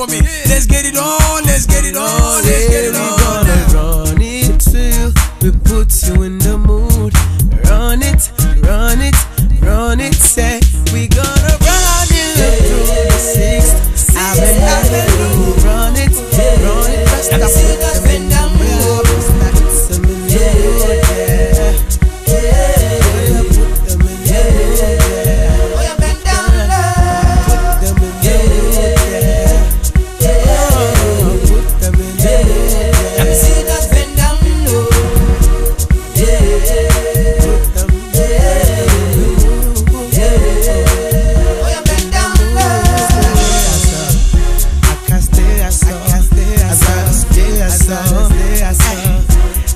for me. Let's get it on, let's get it on, let's get it on. We gonna run it to you. We put you in the mood. Run it, run it, run it. Say we gonna run it through the 6th Avenue. Run it, run it. Rasta put them in the mood. Put them in the mood, yeah. Put them in the mood, yeah. Put them in the mood, yeah. Put them in the mood, yeah. Let me see that bend down low. Put them in the mood, yeah. Bend down low. I can't stay as so.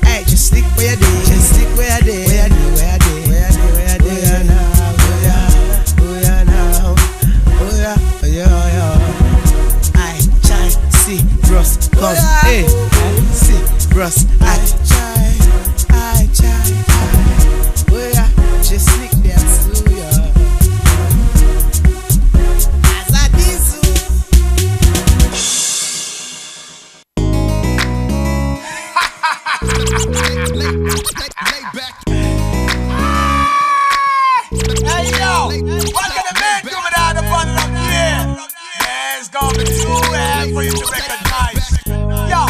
Hey, just stick where you did. Just stick where you did. Where you now? I try see Ross come. Hey, see Ross. I try. Just stick there too, yeah. As I diesel. Hey yo, what can a man do without a bottle of beer? Yeah, it's gonna be too bad for you to recognize. Yo,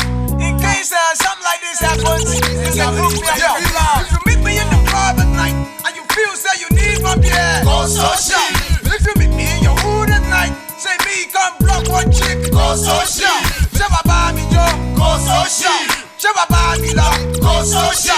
in case something like this happens, it's a proof me of your love. If you meet me in the club at night and you feel say you need my beer, go social. If you meet me in your hood at night, say me come block one chick, go social. Shabba Bami Joe, go social. Shabba Bami Love, go social.